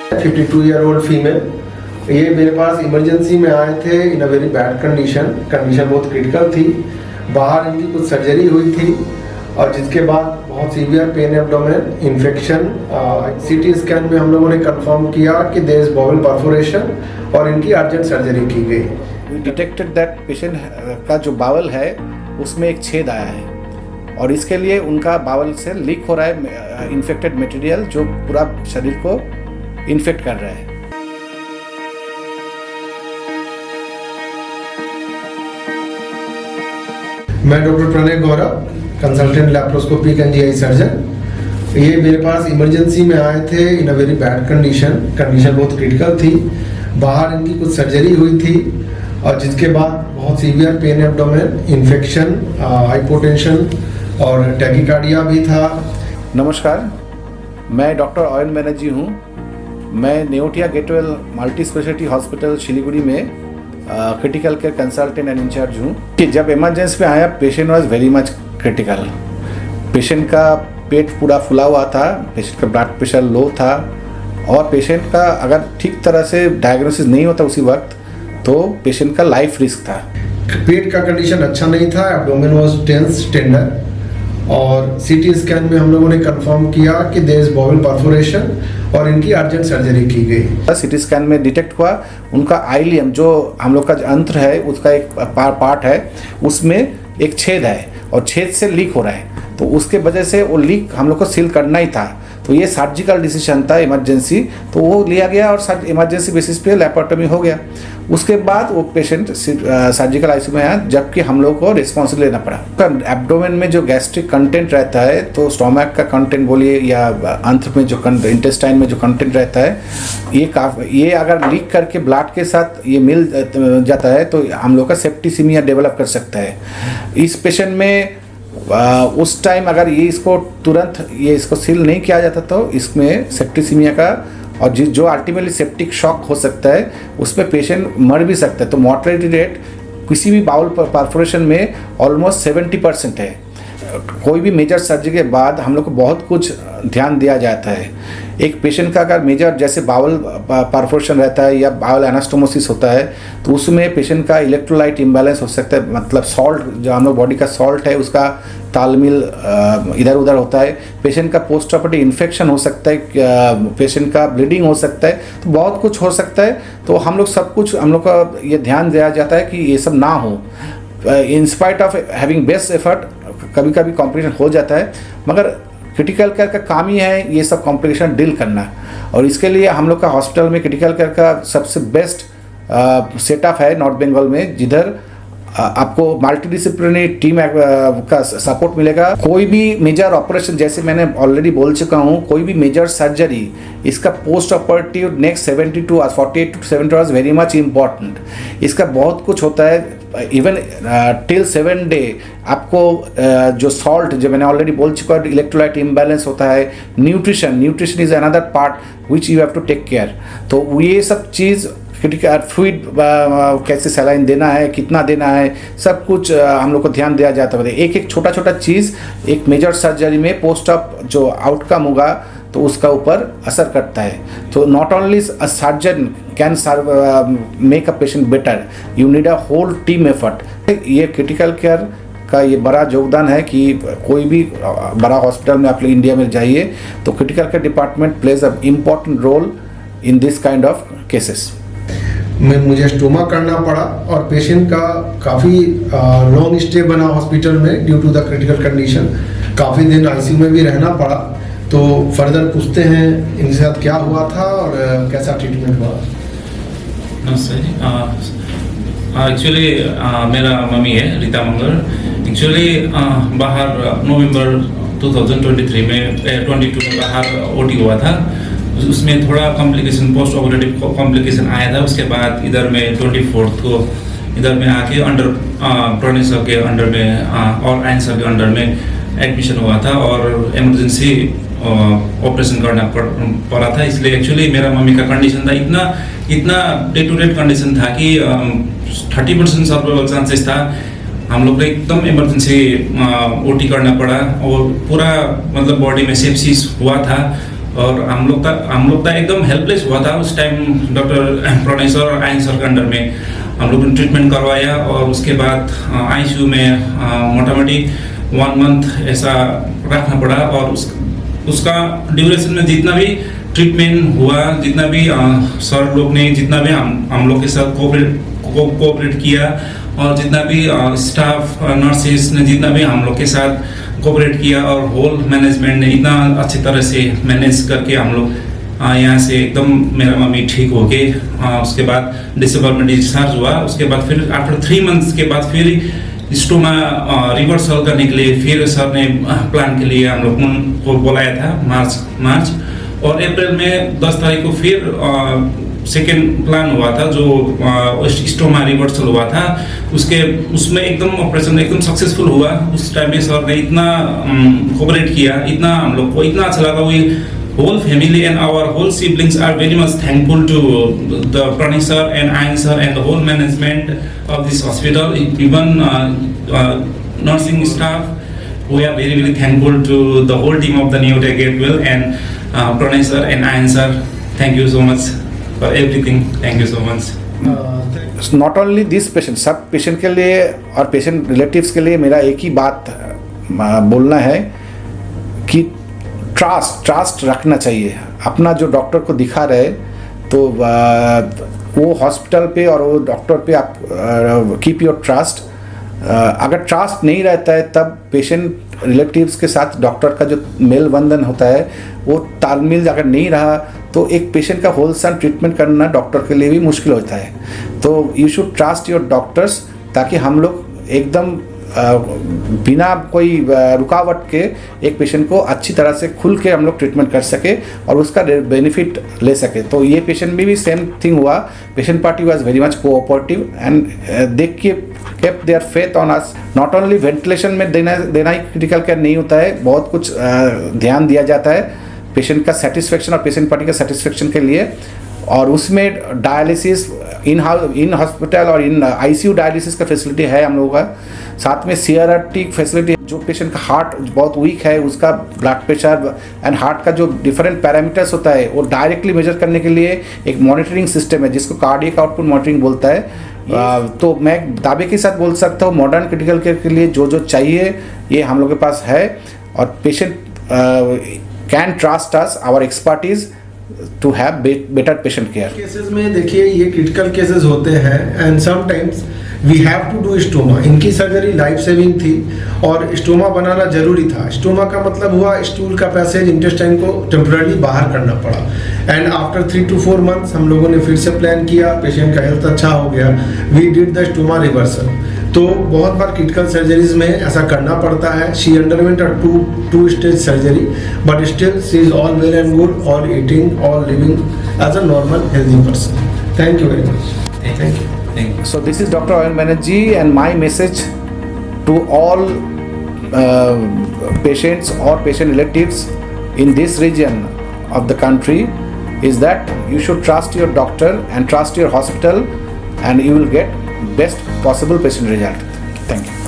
52-year-old female, ये मेरे पास इमरजेंसी में आए थे in a very bad condition बहुत क्रिटिकल थी। बाहर इनकी कुछ सर्जरी हुई थी और जिसके बाद बहुत severe pain abdomen infection, CT scan में हम लोगों ने कंफर्म किया कि देयर इज बॉवल परफोरेशन और इनकी अर्जेंट सर्जरी की गई। वी डिटेक्टेड दैट पेशेंट का जो बावल है उसमें एक छेद आया है और इसके लिए उनका बावल से लीक हो रहा है इन्फेक्टेड मटेरियल जो पूरा शरीर को इन्फेक्ट कर रहा है। मैं doctor Pranay Gaurav, consultant laparoscopic and GI surgeon. ये मेरे पास इमरजेंसी में आए थे in a very bad condition बहुत क्रिटिकल थी। बाहर इनकी कुछ सर्जरी हुई थी और जिसके बाद बहुत severe pain abdomen infection, hypotension और टैकीकार्डिया भी था। नमस्कार, मैं डॉक्टर ऑयन बैनर्जी हूँ। मैं Neotia Getwell multi speciality hospital Siliguri में critical care consultant and incharge हूँ। कि जब इमरजेंसी में आया patient was very much critical. Patient का पेट पूरा फुला हुआ था, पेशेंट का ब्लड प्रेशर लो था और पेशेंट का अगर ठीक तरह से डायग्नोसिस नहीं होता उसी वक्त तो पेशेंट का लाइफ रिस्क था। पेट का कंडीशन अच्छा नहीं था, एब्डोमेन वाज टेंस टेंडर और सीटी स्कैन में हम लोगों ने कंफर्म किया कि देयर इज बॉवल परफोरेशन और इनकी अर्जेंट सर्जरी की गई। सीटी स्कैन में डिटेक्ट हुआ उनका आइलियम जो हम लोग का अंत्र है उसका एक पार्ट है, उसमें एक छेद है और छेद से लीक हो रहा है, तो उसके वजह से वो लीक हम लोग को सील करना ही था। तो ये सर्जिकल डिसीजन था इमरजेंसी, तो वो लिया गया और इमरजेंसी बेसिस पे लैप्रोटमी हो गया। उसके बाद वो पेशेंट सर्जिकल आईसीयू में आया, जबकि हम लोग को रिस्पॉन्स लेना पड़ा। एब्डोमेन में जो गैस्ट्रिक कंटेंट रहता है, तो स्टोमक का कंटेंट बोलिए या अंत्र में जो इंटेस्टाइन में जो कंटेंट रहता है, ये अगर लीक करके ब्लड के साथ ये मिल जाता है तो हम लोग का सेप्टिसीमिया डेवलप कर सकता है। इस पेशेंट में उस टाइम अगर ये इसको तुरंत इसको सील नहीं किया जाता तो इसमें सेप्टिसीमिया का और जो अल्टीमेटली सेप्टिक शॉक हो सकता है उसमें पेशेंट मर भी सकता है। तो मॉर्टेलिटी रेट किसी भी बाउल परफोरेशन में ऑलमोस्ट 70% है। कोई भी मेजर सर्जरी के बाद हम लोग को बहुत कुछ ध्यान दिया जाता है। एक पेशेंट का अगर मेजर जैसे बाउल परफोरेशन रहता है या बाउल एनास्टोमोसिस होता है तो उसमें पेशेंट का इलेक्ट्रोलाइट इम्बैलेंस हो सकता है, मतलब सॉल्ट जो हम लोग बॉडी का सॉल्ट है उसका तालमेल इधर उधर होता है। पेशेंट का पोस्ट ऑपरेटिव इन्फेक्शन हो सकता है, पेशेंट का ब्लीडिंग हो सकता है, तो बहुत कुछ हो सकता है। तो हम लोग सब कुछ हम लोग का ये ध्यान दिया जाता है कि ये सब ना हो। In spite of having best effort कभी कभी कॉम्प्लिकेशन हो जाता है, मगर क्रिटिकल केयर का काम ही है ये सब कॉम्प्लिकेशन डील करना। और इसके लिए हम लोग का हॉस्पिटल में क्रिटिकल केयर का सबसे बेस्ट सेटअप है नॉर्थ बंगाल में, जिधर आपको मल्टीडिसिप्लिनरी टीम का सपोर्ट मिलेगा। कोई भी मेजर ऑपरेशन, जैसे मैंने ऑलरेडी बोल चुका हूँ, कोई भी मेजर सर्जरी इसका post operative next 48 to 70 hours very much important. इसका बहुत कुछ होता है, इवन टिल 7 डे आपको जो सॉल्ट जो मैंने ऑलरेडी बोल चुका है, इलेक्ट्रोलाइट इम्बैलेंस होता है। Nutrition is another part which you have to take care. तो ये सब चीज़ क्रिटिकल फ्लूइड कैसे सलाइन देना है, कितना देना है, सब कुछ हम लोग को ध्यान दिया जाता है। एक एक छोटा छोटा चीज़ एक मेजर सर्जरी में पोस्ट ऑप जो आउटकम होगा तो उसका ऊपर असर करता है। तो not only a surgeon can make a patient better, you need a whole team effort. ये क्रिटिकल केयर का ये बड़ा योगदान है कि कोई भी बड़ा हॉस्पिटल में आप इंडिया में जाइए तो critical care department plays a important role in this kind of cases. मुझे स्टोमा करना पड़ा और पेशेंट का काफ़ी लॉन्ग स्टे बना हॉस्पिटल में due to the critical condition. काफ़ी दिन आईसीयू में भी रहना पड़ा। तो फर्दर पूछते हैं इनके साथ क्या हुआ था और कैसा ट्रीटमेंट हुआ। नमस्ते जी। एक्चुअली मेरा मम्मी है रीता मंगल। एक्चुअली बाहर नवंबर 2023 में 22 में बाहर ओटी हुआ था। उसमें थोड़ा कॉम्प्लिकेशन, पोस्ट ऑपरेटिव कॉम्प्लिकेशन आया था। उसके बाद इधर में 24 को इधर में आके अंडर प्रणय सर के अंडर में और आयन सर के अंडर में एडमिशन हुआ था और इमरजेंसी ऑपरेशन करना पड़ा था। इसलिए एक्चुअली मेरा मम्मी का कंडीशन था इतना डे टू डे कंडीशन था कि 30% सर्वाइवल चांसेस था। हम लोग को एकदम इमरजेंसी ओटी करना पड़ा और पूरा मतलब बॉडी में सेप्सिस हुआ था और हम लोग था एकदम हेल्पलेस हुआ था उस टाइम। डॉक्टर प्रणय सर और आयन सर के अंडर में हम लोगों ने ट्रीटमेंट करवाया और उसके बाद आईसीयू में मोटामोटी 1 मंथ ऐसा रखना पड़ा। और उसका ड्यूरेशन में जितना भी ट्रीटमेंट हुआ, जितना भी सर लोग ने जितना भी हम लोग के साथ कोऑपरेट किया और जितना भी स्टाफ नर्सेस ने जितना भी हम लोग के साथ कोऑपरेट किया और होल मैनेजमेंट ने इतना अच्छी तरह से मैनेज करके हम लोग यहाँ से एकदम मेरा मम्मी ठीक हो गए। उसके बाद दिसंबर में डिस्चार्ज हुआ। उसके बाद फिर आफ्टर 3 मंथ्स के बाद फिर स्टोमा रिवर्सल करने के लिए फिर सर ने प्लान के लिए हम लोग को बुलाया था मार्च और अप्रैल में 10 तारीख को फिर सेकेंड प्लान हुआ था जो स्टोमा रिवर्सल हुआ था। उसमें एकदम ऑपरेशन एकदम सक्सेसफुल हुआ। उस टाइम में सर ने इतना कोऑपरेट किया, इतना हम लोग को इतना अच्छा लगा। We whole family and our whole siblings are very much thankful to the Pranay sir and Ayan sir and the whole management of this hospital, even nursing staff. We are very very thankful to the whole team of the Neotech Gatewell and Pranay sir and Ayan sir. Thank you so much for everything. Thank you so much. Not only this patient, सब patient के लिए और patient relatives के लिए मेरा एक ही बात बोलना है कि ट्रस्ट रखना चाहिए। अपना जो डॉक्टर को दिखा रहे तो वो हॉस्पिटल पे और वो डॉक्टर पे आप कीप योर ट्रस्ट। अगर ट्रस्ट नहीं रहता है तब पेशेंट रिलेटिव्स के साथ डॉक्टर का जो मेल बंधन होता है वो तालमेल अगर नहीं रहा तो एक पेशेंट का होलसम ट्रीटमेंट करना डॉक्टर के लिए भी मुश्किल होता है। तो you should trust your doctors ताकि हम लोग एकदम बिना कोई रुकावट के एक पेशेंट को अच्छी तरह से खुल के हम लोग ट्रीटमेंट कर सके और उसका बेनिफिट ले सके। तो ये पेशेंट में भी सेम थिंग हुआ। Patient party was very much cooperative and they kept their faith on us. Not only ventilation में देना ही क्रिटिकल केयर नहीं होता है, बहुत कुछ ध्यान दिया जाता है पेशेंट का सेटिस्फेक्शन और पेशेंट पार्टी का सेटिस्फेक्शन के लिए। और उसमें डायलिसिस इन हॉस्पिटल और इन आईसीयू डायलिसिस का फैसिलिटी है हम लोगों का। साथ में सीआरटी फैसिलिटी, जो पेशेंट का हार्ट बहुत वीक है उसका ब्लड प्रेशर एंड हार्ट का जो डिफरेंट पैरामीटर्स होता है वो डायरेक्टली मेजर करने के लिए एक मॉनिटरिंग सिस्टम है जिसको कार्डियक आउटपुट मॉनिटरिंग बोलता है। तो मैं दावे के साथ बोल सकता हूँ मॉडर्न क्रिटिकल केयर के लिए जो चाहिए ये हम लोग के पास है और patient can trust us our expertise to have better patient care. Cases में देखिए ये क्रिटिकल केसेस होते हैं and sometimes we have to do stoma. इनकी सर्जरी लाइफ सेविंग थी और स्टोमा बनाना जरूरी था। स्टोमा का मतलब हुआ स्टूल का पैसेज इंटेस्टाइन को टेम्पररी बाहर करना पड़ा एंड आफ्टर 3 to 4 months हम लोगों ने फिर से प्लान किया, पेशेंट का हेल्थ अच्छा हो गया, we did the stoma reversal. तो बहुत बार क्रिटिकल सर्जरीज में ऐसा करना पड़ता है। She underwent a two stage surgery but still she is all well and good, all eating, all living as a normal healthy person. Thank you very much. Thank you. Thank you. So this is Dr. Ayan Banerjee and my message to all patients or patient relatives in this region of the country is that you should trust your doctor and trust your hospital and you will get best possible patient result. Thank you.